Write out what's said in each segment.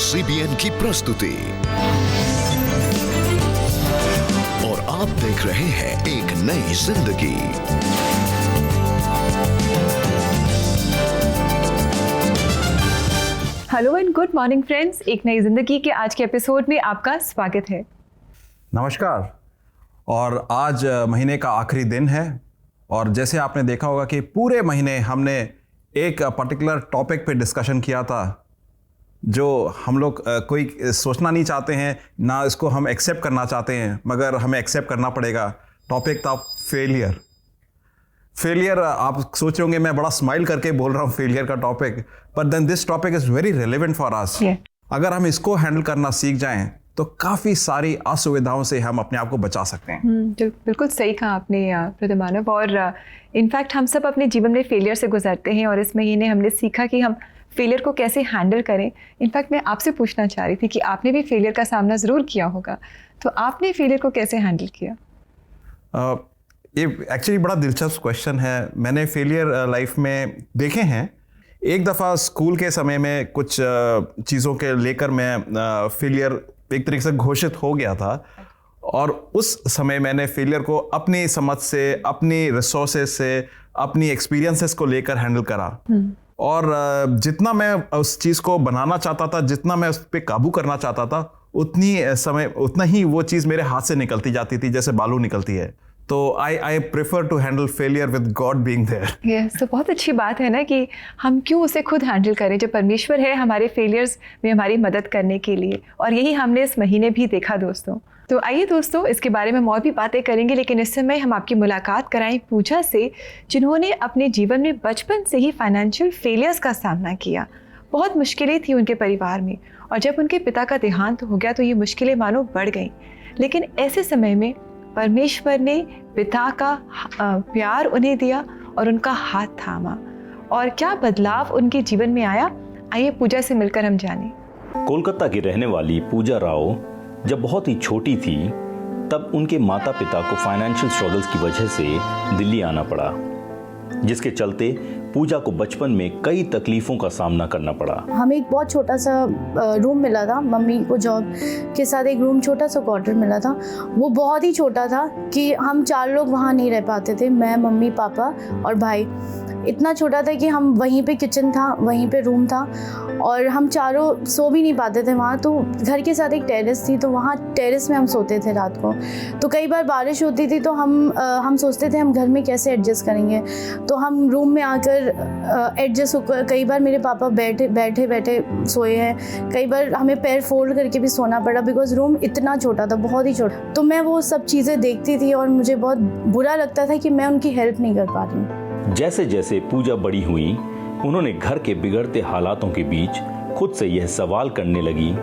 CBN की प्रस्तुति और आप देख रहे हैं एक नई जिंदगी। Hello and good morning friends, एक नई जिंदगी के आज के एपिसोड में आपका स्वागत है। नमस्कार। और आज महीने का आखिरी दिन है और जैसे आपने देखा होगा कि पूरे महीने हमने एक पर्टिकुलर टॉपिक पे डिस्कशन किया था जो हम लोग कोई सोचना नहीं चाहते हैं, ना इसको हम एक्सेप्ट करना चाहते हैं, मगर हमें एक्सेप्ट करना पड़ेगा। टॉपिक था फेलियर। आप सोच रहे होंगे मैं बड़ा स्माइल करके बोल रहा हूँ फेलियर का topic, but then this topic is very relevant for us. अगर हम इसको हैंडल करना सीख जाएं तो काफ़ी सारी असुविधाओं से हम अपने आप को बचा सकते हैं। जो बिल्कुल सही कहा आपने प्रदमानव। और इनफैक्ट हम सब अपने जीवन में फेलियर से गुजरते हैं और इस महीने हमने सीखा कि हम फेलियर को कैसे हैंडल करें। इनफैक्ट मैं आपसे पूछना चाह रही थी कि आपने भी फेलियर का सामना ज़रूर किया होगा, तो आपने फेलियर को कैसे हैंडल किया? ये एक्चुअली बड़ा दिलचस्प क्वेश्चन है। मैंने फेलियर लाइफ में देखे हैं। एक दफ़ा स्कूल के समय में कुछ चीज़ों के लेकर मैं फेलियर एक तरीके से घोषित हो गया था और उस समय मैंने फेलियर को अपनी समझ से, अपनी रिसोर्सेज से, अपनी एक्सपीरियंसेस को लेकर हैंडल करा। और जितना मैं उस चीज़ को बनाना चाहता था, जितना मैं उस पर काबू करना चाहता था, उतना ही वो चीज़ मेरे हाथ से निकलती जाती थी जैसे बालू निकलती है। तो I prefer to handle failure with God being there. Yes, तो बहुत अच्छी बात है ना कि हम क्यों उसे खुद हैंडल करें जब परमेश्वर है हमारे फेलियर्स में हमारी मदद करने के लिए। और यही हमने इस महीने भी देखा दोस्तों। तो आइए दोस्तों, इसके बारे में और भी बातें करेंगे, लेकिन इस समय हम आपकी मुलाकात कराएं पूजा से, जिन्होंने अपने जीवन में बचपन से ही फाइनेंशियल फेलियर्स का सामना किया। बहुत मुश्किलें थी उनके परिवार में और जब उनके पिता का देहांत हो गया तो ये मुश्किलें मानो बढ़ गईं। लेकिन ऐसे समय में परमेश्वर ने पिता का प्यार उन्हें दिया और उनका हाथ थामा। और क्या बदलाव उनके जीवन में आया, आइए पूजा से मिलकर हम जानें। कोलकाता की रहने वाली पूजा राव जब बहुत ही छोटी थी तब उनके माता पिता को फाइनेंशियल स्ट्रगल्स की वजह से दिल्ली आना पड़ा, जिसके चलते पूजा को बचपन में कई तकलीफों का सामना करना पड़ा। हमें एक बहुत छोटा सा रूम मिला था, मम्मी को जॉब के साथ एक रूम, छोटा सा क्वार्टर मिला था। वो बहुत ही छोटा था कि हम 4 लोग वहाँ नहीं रह पाते थे, मैं, मम्मी, पापा और भाई। इतना छोटा था कि हम वहीं पे किचन था, वहीं पे रूम था और हम चारों सो भी नहीं पाते थे वहाँ। तो घर के साथ एक टेरेस थी, तो वहाँ टेरेस में हम सोते थे रात को। तो कई बार बारिश होती थी तो हम सोचते थे हम घर में कैसे एडजस्ट करेंगे, तो हम रूम में आकर एडजस्ट होकर, कई बार मेरे पापा बैठे सोए हैं, कई बार हमें पैर फोल्ड करके भी सोना पड़ा, बिकॉज रूम इतना छोटा था, बहुत ही छोटा। तो मैं वो सब चीज़ें देखती थी और मुझे बहुत बुरा लगता था कि मैं उनकी हेल्प नहीं कर पा रही हूँ। जैसे जैसे पूजा बड़ी हुई, उन्होंने घर के बिगड़ते हालातों के बीच खुद से यह सवाल करने लगी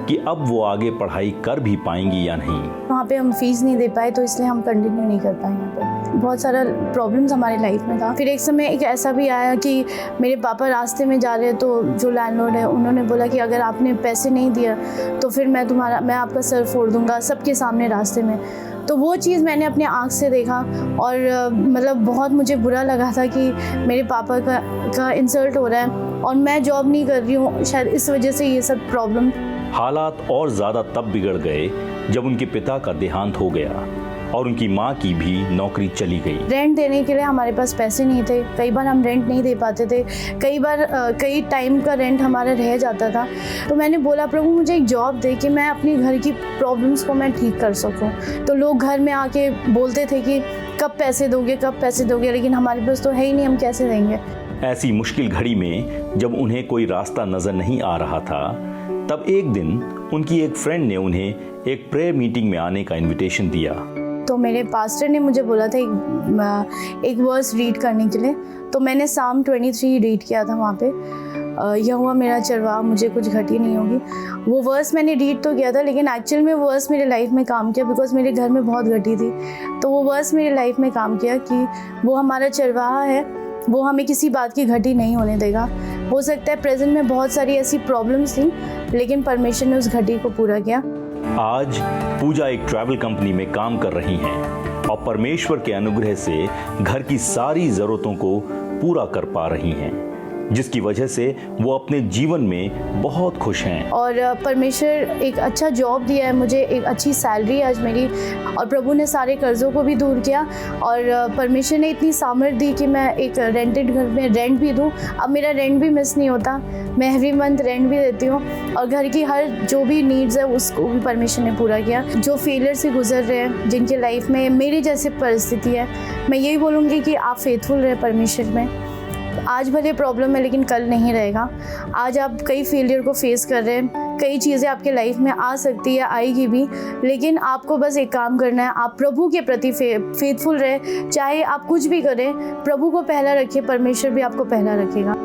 कि अब वो आगे पढ़ाई कर भी पाएंगी या नहीं। वहाँ पे हम फीस नहीं दे पाए तो इसलिए हम कंटिन्यू नहीं कर पाए। यहाँ पे बहुत सारा प्रॉब्लम्स हमारे लाइफ में था। फिर एक समय एक ऐसा भी आया कि मेरे पापा रास्ते में जा रहे तो जो लैंडलॉर्ड है उन्होंने बोला कि अगर आपने पैसे नहीं दिया तो फिर मैं आपका सर फोड़ दूँगा सबके सामने रास्ते में। तो वो चीज़ मैंने अपने आँख से देखा और मतलब बहुत मुझे बुरा लगा था कि मेरे पापा का इंसल्ट हो रहा है और मैं जॉब नहीं कर रही हूँ, शायद इस वजह से ये सब प्रॉब्लम। हालात और ज़्यादा तब बिगड़ गए जब उनके पिता का देहांत हो गया और उनकी माँ की भी नौकरी चली गई। रेंट देने के लिए हमारे पास पैसे नहीं थे, कई बार हम रेंट नहीं दे पाते थे, कई बार कई टाइम का रेंट हमारा रह जाता था। तो मैंने बोला प्रभु मुझे एक जॉब दे कि मैं अपने घर की प्रॉब्लम्स को मैं ठीक कर सकूं। तो लोग घर में आके बोलते थे कि कब पैसे दोगे, लेकिन हमारे पास तो है ही नहीं, हम कैसे देंगे। ऐसी मुश्किल घड़ी में जब उन्हें कोई रास्ता नजर नहीं आ रहा था, तब एक दिन उनकी एक फ्रेंड ने उन्हें एक प्रेयर मीटिंग में आने का इन्विटेशन दिया। तो मेरे पास्टर ने मुझे बोला था एक वर्स रीड करने के लिए, तो मैंने साम 23 रीड किया था वहाँ पे। यह हुआ मेरा चरवाहा, मुझे कुछ घटी नहीं होगी। वो वर्स मैंने रीड तो किया था, लेकिन एक्चुअल में वो वर्स मेरे लाइफ में काम किया, बिकॉज मेरे घर में बहुत घटी थी। तो वो वर्स मेरे लाइफ में काम किया कि वो हमारा चरवाहा है, वो हमें किसी बात की घटी नहीं होने देगा। हो सकता है प्रेजेंट में बहुत सारी ऐसी प्रॉब्लम्स थी, लेकिन परमेश्वर ने उस घटी को पूरा किया। आज पूजा एक ट्रैवल कंपनी में काम कर रही हैं और परमेश्वर के अनुग्रह से घर की सारी जरूरतों को पूरा कर पा रही हैं। जिसकी वजह से वो अपने जीवन में बहुत खुश हैं। और परमेश्वर एक अच्छा जॉब दिया है मुझे, एक अच्छी सैलरी है आज मेरी, और प्रभु ने सारे कर्ज़ों को भी दूर किया, और परमेश्वर ने इतनी सामर्थ दी कि मैं एक रेंटेड घर में रेंट भी दूँ। अब मेरा रेंट भी मिस नहीं होता, मैं एवरी मंथ रेंट भी देती हूँ, और घर की हर जो भी नीड्स है उसको भी परमेश्वर ने पूरा किया। जो फेलियर से गुजर रहे हैं, जिनके लाइफ में मेरी जैसी परिस्थिति है, मैं यही बोलूँगी कि आप फेथफुल रहे परमेश्वर में। आज भले प्रॉब्लम है लेकिन कल नहीं रहेगा। आज आप कई फेलियर को फेस कर रहे हैं, कई चीज़ें आपके लाइफ में आ सकती है, आएगी भी, लेकिन आपको बस एक काम करना है, आप प्रभु के प्रति फेथफुल रहे। चाहे आप कुछ भी करें, प्रभु को पहला रखिए, परमेश्वर भी आपको पहला रखेगा।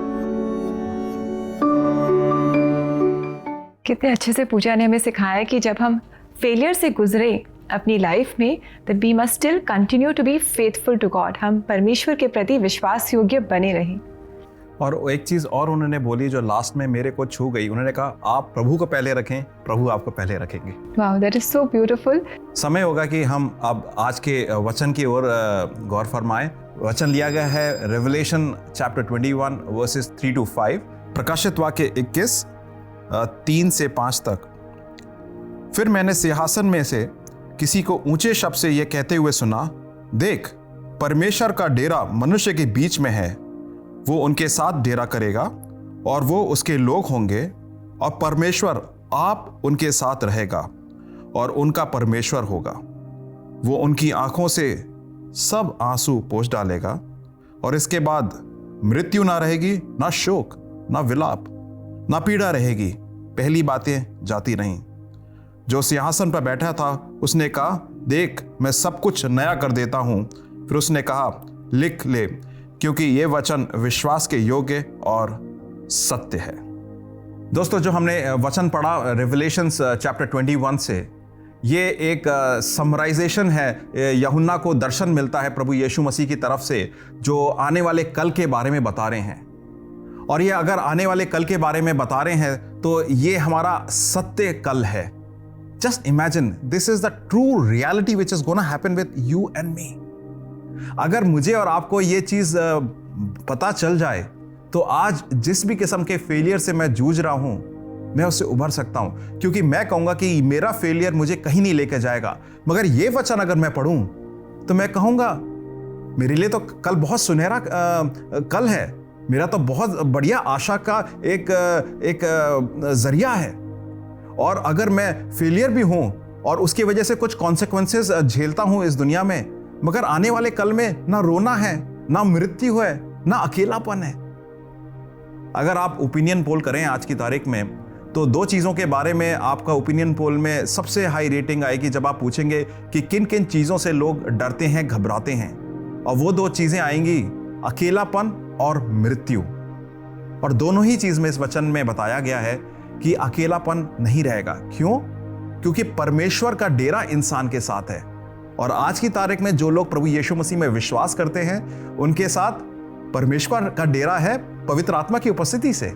कितने अच्छे से पूजा ने हमें सिखाया कि जब हम फेलियर से गुजरे अपनी लाइफ में, that we must still continue to be faithful to God. हम परमेश्वर के प्रति विश्वास योग्य बने रहें। और एक चीज़ और उन्होंने बोली जो लास्ट में मेरे को छू गई, उन्होंने कहा आप प्रभु को पहले रखें, प्रभु आपको पहले रखेंगे। Wow, that is so beautiful. समय होगा कि हम अब आज के वचन की ओर गौर फरमाएं। वचन लिया गया है रेवलेशन चैप्टर 21 वर्सेस 3 to 5, प्रकाशित वाक्य 21 3 से 5 तक। फिर मैंने सिंहासन में से किसी को ऊंचे शब्द से यह कहते हुए सुना, देख परमेश्वर का डेरा मनुष्य के बीच में है, वो उनके साथ डेरा करेगा और वो उसके लोग होंगे, और परमेश्वर आप उनके साथ रहेगा और उनका परमेश्वर होगा। वो उनकी आंखों से सब आंसू पोंछ डालेगा, और इसके बाद मृत्यु ना रहेगी, ना शोक, ना विलाप, ना पीड़ा रहेगी, पहली बातें जाती नहीं। जो सिंहासन पर बैठा था उसने कहा, देख मैं सब कुछ नया कर देता हूं। फिर उसने कहा, लिख ले, क्योंकि ये वचन विश्वास के योग्य और सत्य है। दोस्तों, जो हमने वचन पढ़ा रेवलेशंस चैप्टर 21 से, ये एक समराइजेशन है। यूहन्ना को दर्शन मिलता है प्रभु यीशु मसीह की तरफ से, जो आने वाले कल के बारे में बता रहे हैं। और ये अगर आने वाले कल के बारे में बता रहे हैं तो ये हमारा सत्य कल है। Just imagine, this is the true reality which is gonna happen with you and me. अगर मुझे और आपको ये चीज़ पता चल जाए तो आज जिस भी किस्म के फेलियर से मैं जूझ रहा हूँ, मैं उससे उभर सकता हूँ, क्योंकि मैं कहूँगा कि मेरा फेलियर मुझे कहीं नहीं लेकर जाएगा। मगर ये वचन अगर मैं पढ़ूँ तो मैं कहूँगा मेरे लिए तो कल बहुत सुनहरा कल है, मेरा तो बहुत बढ़िया आशा का एक जरिया है। और अगर मैं फेलियर भी हूं और उसकी वजह से कुछ कॉन्सिक्वेंसेस झेलता हूं इस दुनिया में, मगर आने वाले कल में ना रोना है, ना मृत्यु है, ना अकेलापन है। अगर आप ओपिनियन पोल करें आज की तारीख में, तो 2 चीज़ों के बारे में आपका ओपिनियन पोल में सबसे हाई रेटिंग आएगी जब आप पूछेंगे कि किन किन चीज़ों से लोग डरते हैं, घबराते हैं। और वो 2 चीज़ें आएंगी, अकेलापन और मृत्यु। और दोनों ही चीज़ में इस वचन में बताया गया है कि अकेलापन नहीं रहेगा। क्यों? क्योंकि परमेश्वर का डेरा इंसान के साथ है। और आज की तारीख में जो लोग प्रभु यीशु मसीह में विश्वास करते हैं, उनके साथ परमेश्वर का डेरा है पवित्र आत्मा की उपस्थिति से।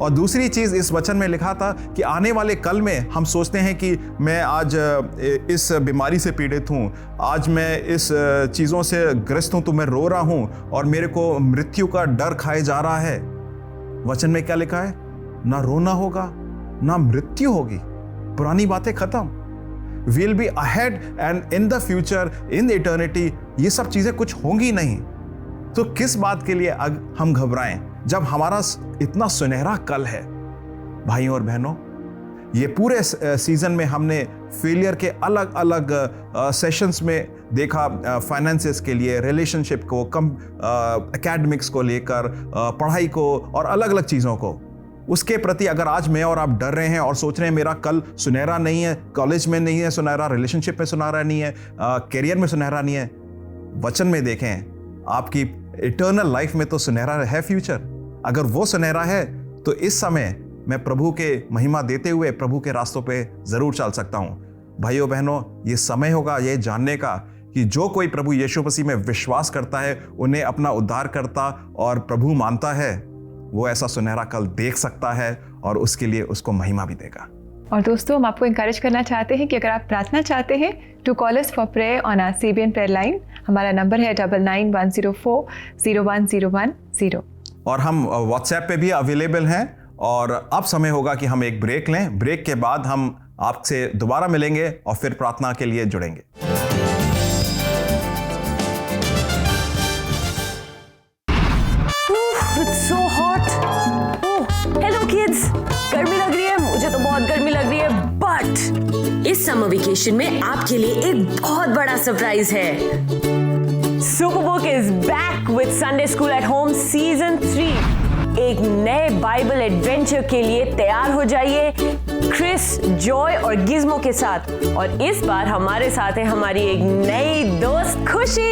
और दूसरी चीज इस वचन में लिखा था कि आने वाले कल में हम सोचते हैं कि मैं आज इस बीमारी से पीड़ित हूँ, आज मैं इस चीज़ों से ग्रस्त हूँ, तो मैं रो रहा हूँ और मेरे को मृत्यु का डर खाए जा रहा है। वचन में क्या लिखा है? ना रोना होगा, ना मृत्यु होगी, पुरानी बातें खत्म। Will be ahead and in the future, in the eternity, ये सब चीज़ें कुछ होंगी नहीं। तो किस बात के लिए हम घबराएं जब हमारा इतना सुनहरा कल है? भाइयों और बहनों, ये पूरे सीजन में हमने फेलियर के अलग अलग सेशंस में देखा, फाइनेंसेस के लिए, रिलेशनशिप को, एकेडमिक्स को लेकर, पढ़ाई को और अलग अलग चीज़ों को। उसके प्रति अगर आज मैं और आप डर रहे हैं और सोच रहे हैं मेरा कल सुनहरा नहीं है, कॉलेज में नहीं है सुनहरा, रिलेशनशिप में सुनहरा नहीं है, करियर में सुनहरा नहीं है, वचन में देखें आपकी इटर्नल लाइफ में तो सुनहरा है फ्यूचर। अगर वो सुनहरा है तो इस समय मैं प्रभु के महिमा देते हुए प्रभु के रास्तों पे जरूर चल सकता हूँ। भाइयों बहनों, ये समय होगा ये जानने का कि जो कोई प्रभु यीशु मसीह में विश्वास करता है, उन्हें अपना उद्धारकर्ता और प्रभु मानता है, वो ऐसा सुनहरा कल देख सकता है और उसके लिए उसको महिमा भी देगा। और दोस्तों, हम आपको इंकरेज करना चाहते हैं कि अगर आप प्रार्थना चाहते हैं to call us for prayer on our CBN prayer line. हमारा नंबर है 9910401010। और हम व्हाट्सएप पे भी अवेलेबल हैं। और अब समय होगा कि हम एक ब्रेक लें। ब्रेक के बाद हम आपसे दोबारा मिलेंगे और फिर प्रार्थना के लिए जुड़ेंगे। It's so hot. Oh, hello kids. गर्मी लग रही है, मुझे तो बहुत गर्मी लग रही है, बट इस समर वेकेशन में आपके लिए एक बहुत बड़ा सरप्राइज है। Superbook is back with Sunday school at home season 3। एक नए बाइबल एडवेंचर के लिए तैयार हो जाइए क्रिस, जॉय और गिज़्मो के साथ। और इस बार हमारे साथ है हमारी एक नई दोस्त खुशी।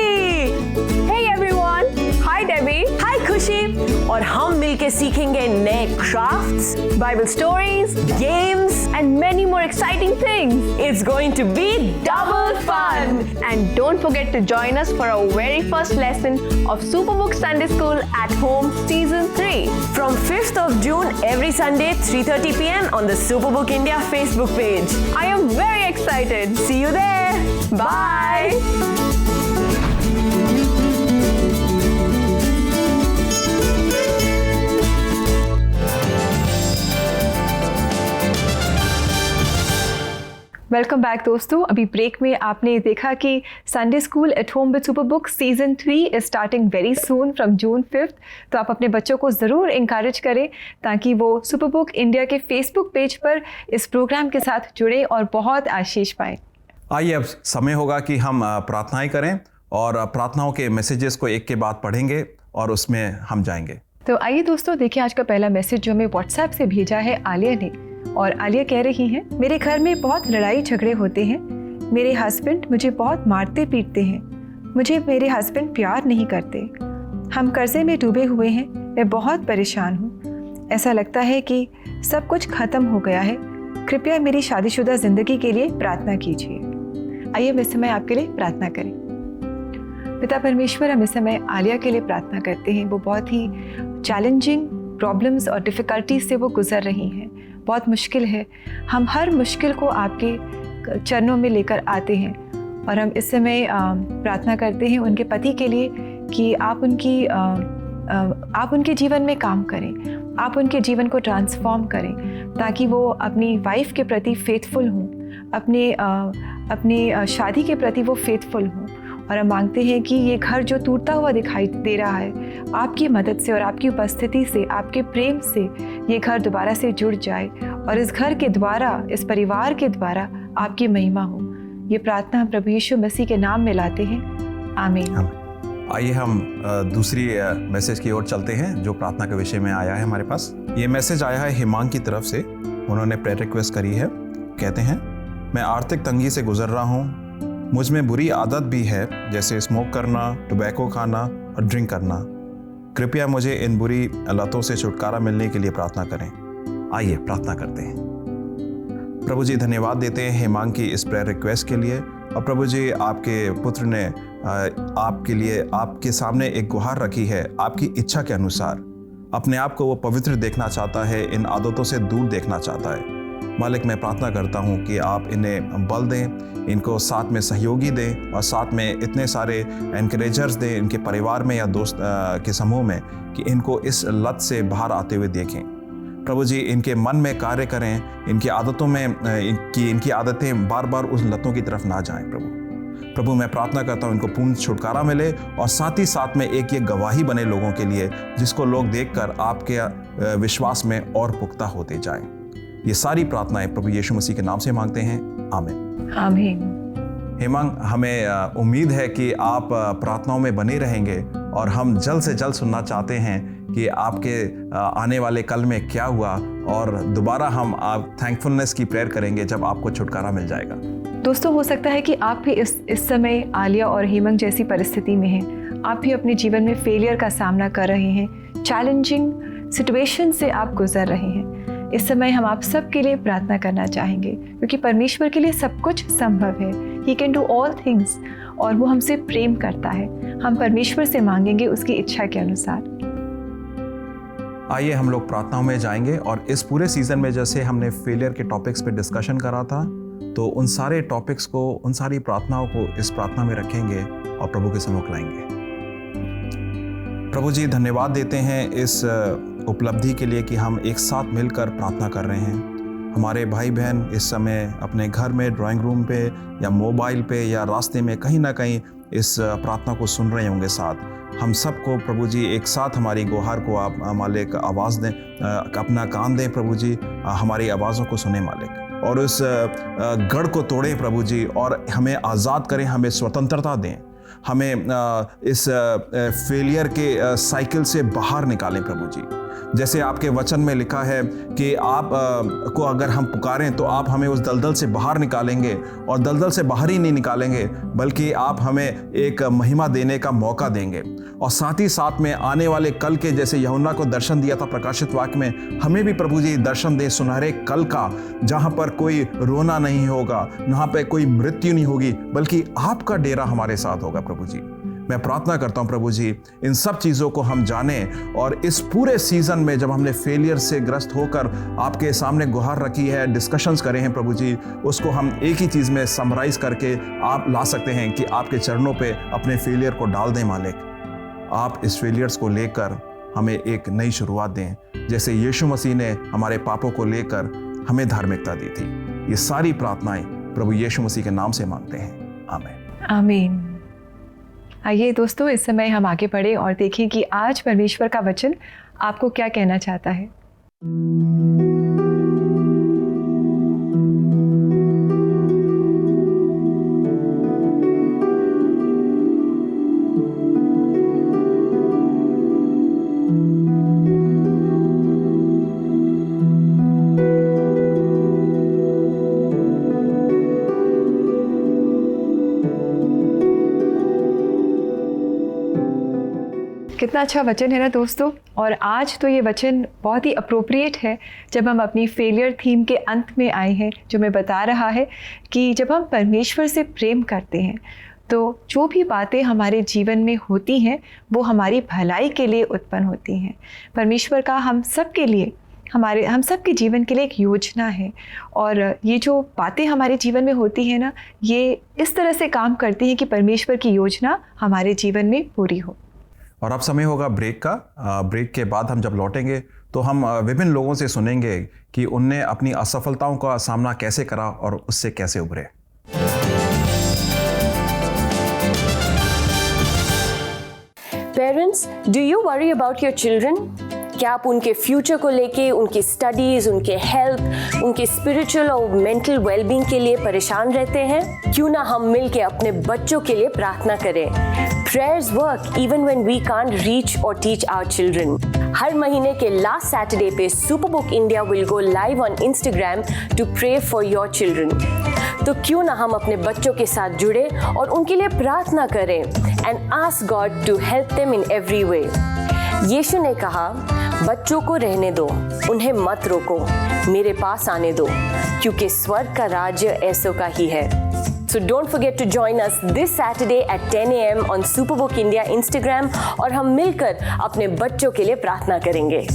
Hey everyone, hi Debbie, हाय खुशी। और हम मिलके सीखेंगे नए crafts, Bible stories games, and many more exciting things. It's going to be double fun. And don't forget to join us for our very first lesson of Superbook Sunday School at Home Season 3. From 5th of June, every Sunday, 3:30 p.m. on the Superbook India Facebook page. I am very excited. See you there. Bye. Welcome back दोस्तों। अभी break में आपने देखा कि Sunday school at home with Superbook season 3 is starting very soon from June 5th। तो आप अपने बच्चों को ज़रूर इंकरेज करें ताकि वो सुपरबुक इंडिया के फेसबुक पेज पर इस प्रोग्राम के साथ जुड़े और बहुत आशीष पाएँ। आइए अब समय होगा कि हम प्रार्थनाएं करें और प्रार्थनाओं के मैसेजेस को एक के बाद पढ़ेंगे और उसमें हम जाएंगे। तो आइए दोस्तों देखिए आज का पहला मैसेज जो हमें व्हाट्सएप से भेजा है आलिया ने। और आलिया कह रही हैं, मेरे घर में बहुत लड़ाई झगड़े होते हैं। मेरे हस्बैंड मुझे बहुत मारते पीटते हैं। मुझे मेरे हस्बैंड प्यार नहीं करते। हम कर्जे में डूबे हुए हैं। मैं बहुत परेशान हूँ। ऐसा लगता है कि सब कुछ ख़त्म हो गया है। कृपया मेरी शादीशुदा ज़िंदगी के लिए प्रार्थना कीजिए। आइए हम इस समय आपके लिए प्रार्थना करें। पिता परमेश्वर, हम इस समय आलिया के लिए प्रार्थना करते हैं। वो बहुत ही चैलेंजिंग प्रॉब्लम्स और डिफ़िकल्टीज से वो गुज़र रही हैं। बहुत मुश्किल है। हम हर मुश्किल को आपके चरणों में लेकर आते हैं और हम इस समय प्रार्थना करते हैं उनके पति के लिए कि आप उनके जीवन में काम करें। आप उनके जीवन को ट्रांसफॉर्म करें ताकि वो अपनी वाइफ के प्रति फेथफुल हों, अपनी शादी के प्रति वो फेथफुल हों। और हम मांगते हैं कि ये घर जो टूटता हुआ दिखाई दे रहा है, आपकी मदद से और आपकी उपस्थिति से, आपके प्रेम से ये घर दोबारा से जुड़ जाए और इस घर के द्वारा, इस परिवार के द्वारा आपकी महिमा हो। ये प्रार्थना हम प्रभु यीशु मसीह के नाम में लाते हैं। आमीन। आइए हम दूसरी मैसेज की ओर चलते हैं जो प्रार्थना के विषय में आया है हमारे पास। ये मैसेज आया है हिमांग की तरफ से। उन्होंने प्रेयर रिक्वेस्ट करी है। कहते हैं, मैं आर्थिक तंगी से गुजर रहा हूँ। मुझ में बुरी आदत भी है, जैसे स्मोक करना, टोबैको खाना और ड्रिंक करना। कृपया मुझे इन बुरी लतों से छुटकारा मिलने के लिए प्रार्थना करें। आइए प्रार्थना करते हैं। प्रभु जी, धन्यवाद देते हैं हेमांग की इस प्रेयर रिक्वेस्ट के लिए। और प्रभु जी, आपके पुत्र ने आपके लिए आपके सामने एक गुहार रखी है। आपकी इच्छा के अनुसार अपने आप को वो पवित्र देखना चाहता है, इन आदतों से दूर देखना चाहता है। मालिक, मैं प्रार्थना करता हूँ कि आप इन्हें बल दें, इनको साथ में सहयोगी दें और साथ में इतने सारे एनकरेजर्स दें इनके परिवार में या दोस्त के समूह में कि इनको इस लत से बाहर आते हुए देखें। प्रभु जी, इनके मन में कार्य करें, इनकी आदतों में इनकी आदतें बार बार उस लतों की तरफ ना जाएं। प्रभु मैं प्रार्थना करता हूँ इनको पूर्ण छुटकारा मिले और साथ ही साथ में एक ये गवाही बने लोगों के लिए, जिसको लोग देखकर आपके विश्वास में और पुख्ता होते जाएं। ये सारी प्रार्थनाएं प्रभु यीशु मसीह के नाम से मांगते हैं। आमीन। आमीन। हेमांग, हमें उम्मीद है कि आप प्रार्थनाओं में बने रहेंगे और हम जल्द से जल्द सुनना चाहते हैं कि आपके आने वाले कल में क्या हुआ और दोबारा हम आप थैंकफुलनेस की प्रेयर करेंगे जब आपको छुटकारा मिल जाएगा। दोस्तों, हो सकता है कि आप भी इस समय आलिया और हेमंग जैसी परिस्थिति में हैं। आप भी अपने जीवन में फेलियर का सामना कर रहे हैं, चैलेंजिंग सिचुएशन से आप गुजर रहे हैं। इस समय हम आप सब के लिए प्रार्थना करना चाहेंगे क्योंकि परमेश्वर के लिए सब कुछ संभव है। He can do all things और वो हमसे प्रेम करता है। हम परमेश्वर से मांगेंगे उसकी इच्छा के अनुसार। आइए हम लोग प्रार्थनाओं में जाएंगे और इस पूरे सीजन में जैसे हमने फेलियर के टॉपिक्स पे डिस्कशन करा था, तो उन सारे टॉपिक्स को, उन सारी प्रार्थनाओं को इस प्रार्थना में रखेंगे और प्रभु के सम्मुख लाएंगे। प्रभु जी धन्यवाद देते हैं इस उपलब्धि के लिए कि हम एक साथ मिलकर प्रार्थना कर रहे हैं। हमारे भाई बहन इस समय अपने घर में, ड्राइंग रूम पे या मोबाइल पे या रास्ते में कहीं ना कहीं इस प्रार्थना को सुन रहे होंगे। साथ हम सबको प्रभु जी एक साथ हमारी गुहार को आप मालिक आवाज़ दें, अपना कान दें प्रभु जी, हमारी आवाज़ों को सुने मालिक, और उस गढ़ को तोड़ें प्रभु जी, और हमें आज़ाद करें, हमें स्वतंत्रता दें, हमें इस फेलियर के साइकिल से बाहर निकालें प्रभु जी। जैसे आपके वचन में लिखा है कि आप को अगर हम पुकारें तो आप हमें उस दलदल से बाहर निकालेंगे, और दलदल से बाहर ही नहीं निकालेंगे बल्कि आप हमें एक महिमा देने का मौका देंगे। और साथ ही साथ में आने वाले कल के, जैसे यूहन्ना को दर्शन दिया था प्रकाशित वाक्य में, हमें भी प्रभु जी दर्शन दें सुनहरे कल का, जहाँ पर कोई रोना नहीं होगा, जहाँ पे कोई मृत्यु नहीं होगी, बल्कि आपका डेरा हमारे साथ होगा प्रभु जी। मैं प्रार्थना करता हूँ प्रभु जी इन सब चीज़ों को हम जानें, और इस पूरे सीज़न में जब हमने फेलियर से ग्रस्त होकर आपके सामने गुहार रखी है, डिस्कशंस करे हैं प्रभु जी, उसको हम एक ही चीज़ में समराइज करके आप ला सकते हैं कि आपके चरणों पे अपने फेलियर को डाल दें मालिक। आप इस फेलियर्स को लेकर हमें एक नई शुरुआत दें, जैसे यीशु मसीह ने हमारे पापों को लेकर हमें धार्मिकता दी थी। ये सारी प्रार्थनाएं प्रभु यीशु मसीह के नाम से मांगते हैं, आमीन। आमीन। आइए दोस्तों, इस समय हम आगे बढ़े और देखें कि आज परमेश्वर का वचन आपको क्या कहना चाहता है। कितना अच्छा वचन है ना दोस्तों। और आज तो ये वचन बहुत ही अप्रोप्रिएट है जब हम अपनी फेलियर थीम के अंत में आए हैं, जो मैं बता रहा है कि जब हम परमेश्वर से प्रेम करते हैं तो जो भी बातें हमारे जीवन में होती हैं वो हमारी भलाई के लिए उत्पन्न होती हैं। परमेश्वर का हम सब के लिए, हम सब के जीवन के लिए एक योजना है, और ये जो बातें हमारे जीवन में होती हैं ना, ये इस तरह से काम करती हैं कि परमेश्वर की योजना हमारे जीवन में पूरी हो। और अब समय होगा ब्रेक का। ब्रेक के बाद हम जब लौटेंगे तो हम विभिन्न लोगों से सुनेंगे कि उनने अपनी असफलताओं का सामना कैसे करा और उससे कैसे उभरे। Parents, do you worry about your children? क्या आप उनके फ्यूचर को लेके, उनकी स्टडीज, उनके हेल्थ, उनके स्पिरिचुअल और मेंटल वेलबींग के लिए परेशान रहते हैं? क्यों ना हम मिलके अपने बच्चों के लिए प्रार्थना करें। Prayers work even when we can't reach or teach our children. हर महीने के लास्ट सैटरडे पे Superbook India will go live on Instagram to pray for your children. तो क्यों ना हम अपने बच्चों के साथ जुड़े और उनके लिए प्रार्थना करें and ask God to help them in every way. यीशु ने कहा, बच्चों को रहने दो, उन्हें मत रोको, मेरे पास आने दो, क्योंकि स्वर्ग का राज्य ऐसों का ही है। So don't forget to join us this Saturday at 10 a.m. on Superbook India Instagram, और हम मिलकर अपने बच्चों के लिए प्रार्थना करेंगे।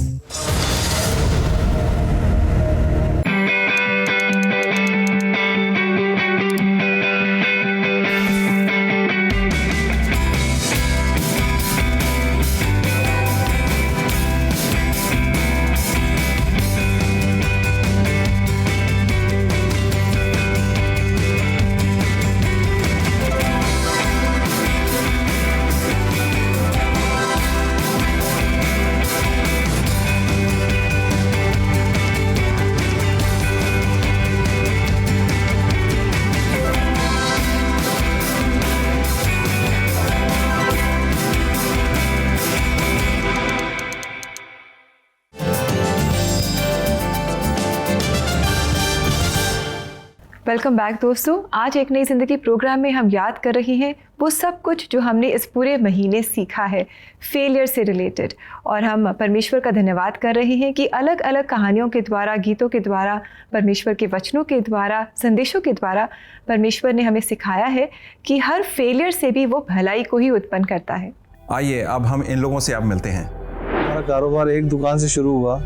वेलकम बैक दोस्तों। आज एक नई ज़िंदगी प्रोग्राम में हम याद कर रहे हैं वो सब कुछ जो हमने इस पूरे महीने सीखा है फेलियर से रिलेटेड, और हम परमेश्वर का धन्यवाद कर रहे हैं कि अलग अलग कहानियों के द्वारा, गीतों के द्वारा, परमेश्वर के वचनों के द्वारा, संदेशों के द्वारा परमेश्वर ने हमें सिखाया है कि हर फेलियर से भी वो भलाई को ही उत्पन्न करता है। आइए अब हम इन लोगों से अब मिलते हैं। हमारा कारोबार एक दुकान से शुरू हुआ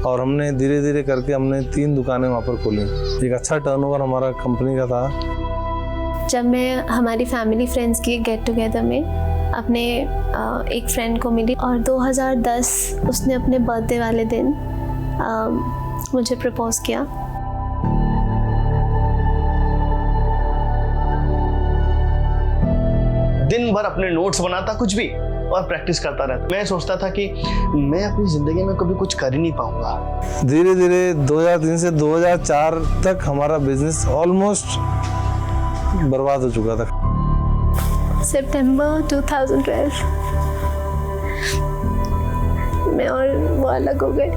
और हमने धीरे धीरे करके हमने 3 दुकानें वहाँ पर खोली। एक अच्छा टर्नओवर हमारा कंपनी का था। जब मैं हमारी फैमिली फ्रेंड्स के गेट टुगेदर में अपने एक फ्रेंड को मिली और 2010 उसने अपने बर्थडे वाले दिन मुझे प्रपोज किया। दिन भर अपने नोट्स बनाता कुछ भी और प्रैक्टिस करता रहता। मैं सोचता था कि मैं अपनी ज़िंदगी में कभी कुछ कर ही नहीं पाऊंगा। धीरे धीरे 2003 से 2004 तक हमारा बिजनेस ऑलमोस्ट बर्बाद हो चुका था। सितंबर 2012 मैं और वो अलग हो गए,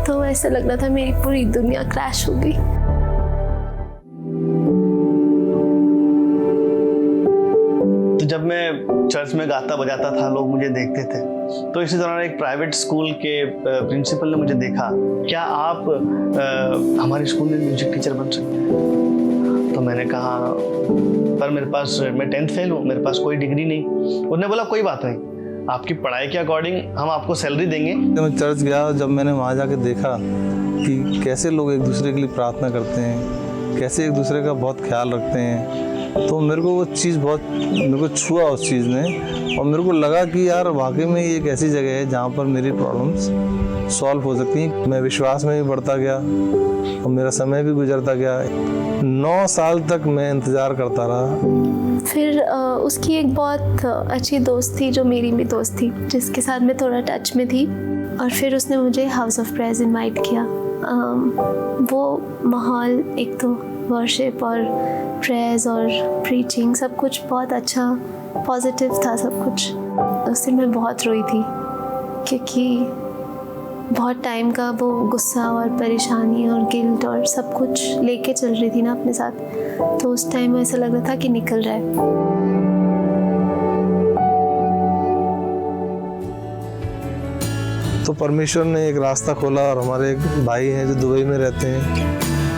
तो ऐसा लग रहा था मेरी पूरी दुनिया क्रैश हो गई। तो जब मैं चर्च में गाता बजाता था, लोग मुझे देखते थे। तो इसी दौरान एक प्राइवेट स्कूल के प्रिंसिपल ने मुझे देखा, क्या आप हमारे स्कूल में म्यूजिक टीचर बन सकते हैं? तो मैंने कहा पर मेरे पास, मैं 10th फेल हूँ, मेरे पास कोई डिग्री नहीं। उन्होंने बोला कोई बात नहीं, आपकी पढ़ाई के अकॉर्डिंग हम आपको सैलरी देंगे। जब मैं चर्च गया, जब मैंने वहाँ जाके देखा कि कैसे लोग एक दूसरे के लिए प्रार्थना करते हैं, कैसे एक दूसरे का बहुत ख्याल रखते हैं, तो मेरे को वो चीज़ बहुत मेरे को छुआ उस चीज़ ने। और मेरे को लगा कि यार वाकई में ये एक ऐसी जगह है जहाँ पर मेरी प्रॉब्लम्स सॉल्व हो सकती हैं। मैं विश्वास में भी बढ़ता गया और मेरा समय भी गुजरता गया। 9 साल तक मैं इंतज़ार करता रहा। फिर उसकी एक बहुत अच्छी दोस्त थी जो मेरी भी दोस्त थी, जिसके साथ मैं थोड़ा टच में थी, और फिर उसने मुझे हाउस ऑफ प्रेयर्स इनवाइट किया। वो माहौल, एक तो वर्शिप और प्रेयर्स और प्रीचिंग, सब कुछ बहुत अच्छा पॉजिटिव था सब कुछ। उस दिन मैं बहुत रोई थी क्योंकि बहुत टाइम का वो गुस्सा और परेशानी और गिल्ट और सब कुछ लेके चल रही थी ना अपने साथ। तो उस टाइम ऐसा लग रहा था कि निकल रहा है। तो परमेश्वर ने एक रास्ता खोला और हमारे एक भाई हैं जो दुबई में रहते हैं।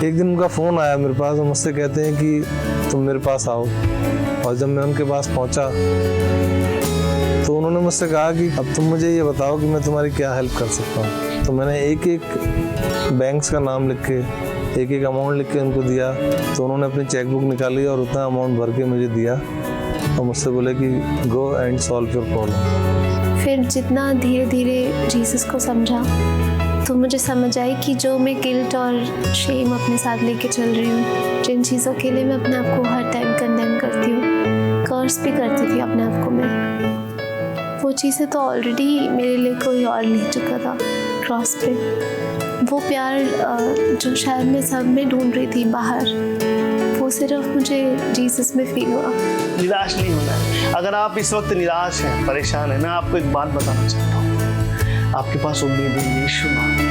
एक दिन उनका फ़ोन आया मेरे पास और मुझसे कहते हैं कि तुम मेरे पास आओ। और जब मैं उनके पास पहुंचा तो उन्होंने मुझसे कहा कि अब तुम मुझे ये बताओ कि मैं तुम्हारी क्या हेल्प कर सकता हूँ। तो मैंने एक एक बैंक्स का नाम लिख के, एक एक अमाउंट लिख के उनको दिया। तो उन्होंने अपनी चेकबुक निकाली और उतना अमाउंट भर के मुझे दिया और मुझसे बोले कि go and solve your problem. फिर जितना धीरे धीरे जीसस को समझा तो मुझे समझ आई कि जो मैं गिल्ट और शेम अपने साथ लेके चल रही हूँ, जिन चीज़ों के लिए मैं अपने आप को हर टाइम कंडेम करती हूँ, कर्स भी करती थी अपने आप को मैं, वो चीज़ें तो ऑलरेडी मेरे लिए कोई और ले चुका था क्रॉस पे। वो प्यार जो शायद मैं सब में ढूंढ रही थी बाहर, वो सिर्फ मुझे जीसस में फील हुआ। निराश नहीं होना है। अगर आप इस वक्त निराश हैं, परेशान हैं, मैं आपको एक बात बताना चाहता हूँ, आपके पास उम्मीद है, यीशु नाम है।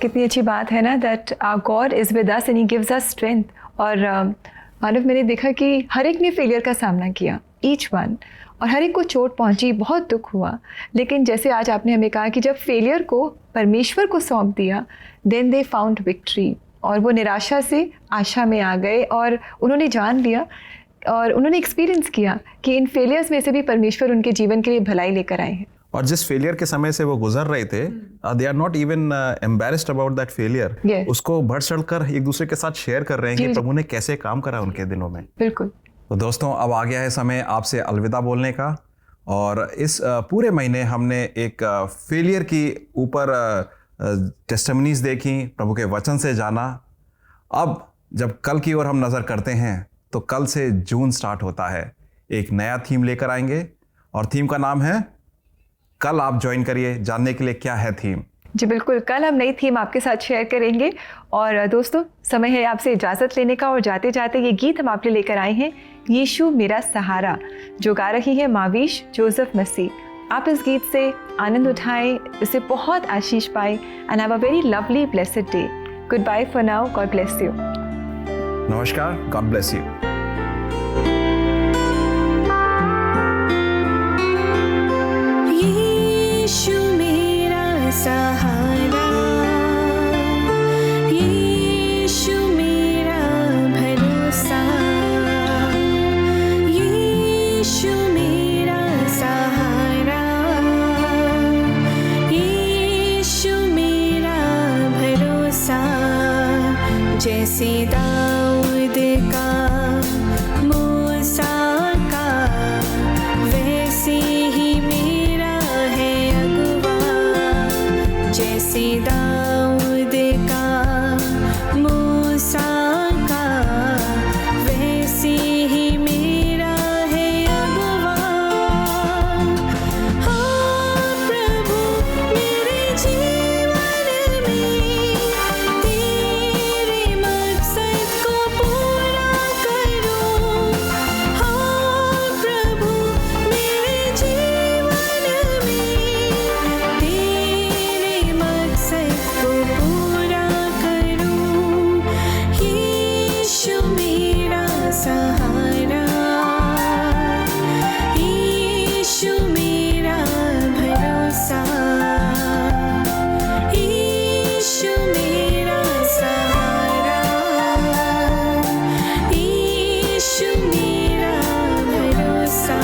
कितनी अच्छी बात है ना, that our God is with us and he gives us strength. और मानव, मैंने देखा कि हर एक ने फेलियर का सामना किया, ईच वन, और हर एक को चोट पहुंची, बहुत दुख हुआ। लेकिन जैसे आज आपने हमें कहा कि जब फेलियर को परमेश्वर को सौंप दिया, देन दे फाउंड विक्ट्री, और वो निराशा से आशा में आ गए और उन्होंने जान लिया और उन्होंने एक्सपीरियंस किया कि इन फेलियर्स में से भी परमेश्वर उनके जीवन के लिए भलाई लेकर आए हैं। और जिस फेलियर के समय से वो गुजर रहे थे, they are not even embarrassed about that failure. उसको बढ़ चढ़कर एक दूसरे के साथ शेयर कर रहे हैं कि प्रभु ने कैसे काम करा उनके दिनों में। बिल्कुल। तो दोस्तों, अब आ गया है समय आपसे अलविदा बोलने का। और इस पूरे महीने हमने एक फेलियर की ऊपर टेस्टिमनीज देखी, प्रभु के वचन से जाना। अब जब कल की ओर हम नज़र करते हैं तो कल से जून स्टार्ट होता है, एक नया थीम लेकर आएंगे और थीम का नाम है, कल आप ज्वाइन करिए जानने के लिए क्या है थीम। जी बिल्कुल, कल हम नई थीम आपके साथ शेयर करेंगे। और दोस्तों, समय है आपसे इजाज़त लेने का, और जाते जाते ये गीत हम आपके लेकर आए हैं, यीशु मेरा सहारा, जो गा रही है माविश जोसेफ मसीह। आप इस गीत से आनंद उठाएं, इससे बहुत आशीष पाएं, and have a very lovely blessed day. Good bye for now, God bless you. नमस्कार, गॉड ब्लेस यू। यीशु मेरा सहारा, यीशु मेरा भरोसा, यीशु मेरा सहारा, जैसे दाऊद का मूसा का, वैसे ही मेरा है अगुआ। जैसे दाऊद का मूसा का, वैसे ही मेरा है अगुआ। हाँ प्रभु मेरे जीवन में तेरे मकसद को पूरा करो। हाँ प्रभु मेरे जीवन में तेरे मकसद को पूरा करो। यीशु मेरा सहारा, यीशु मेरा भरोसा, यीशु मेरा सहारा, यीशु मेरा भरोसा।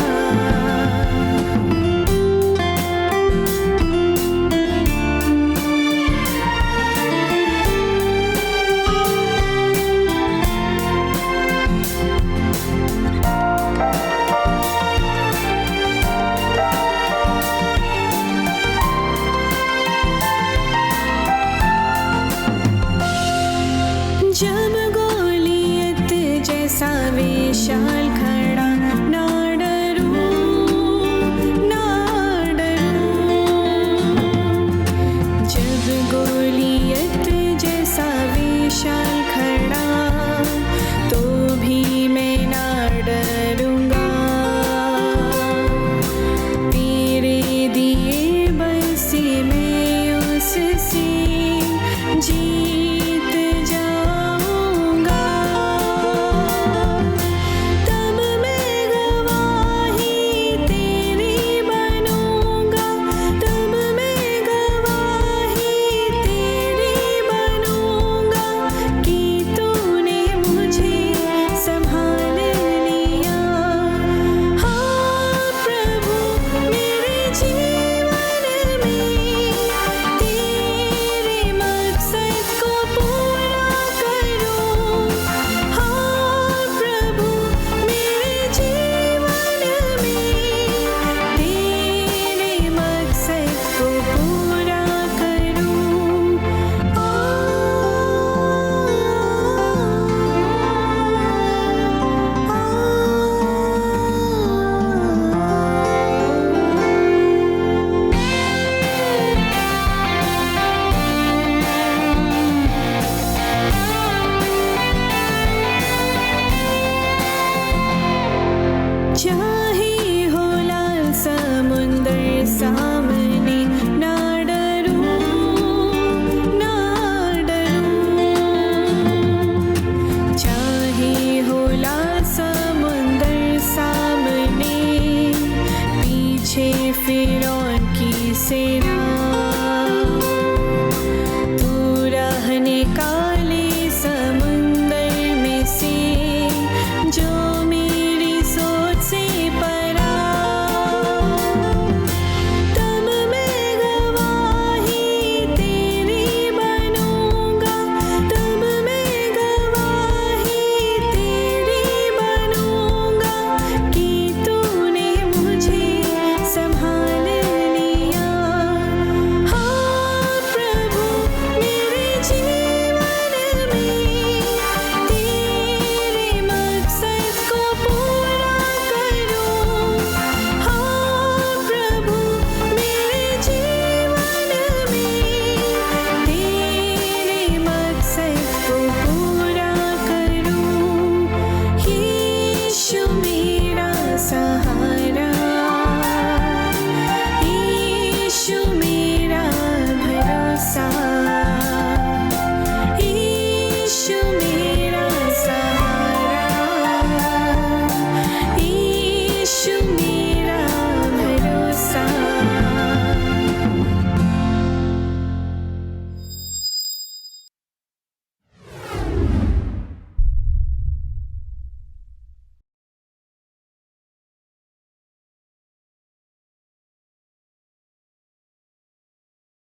जब गोलियत जैसा वेशा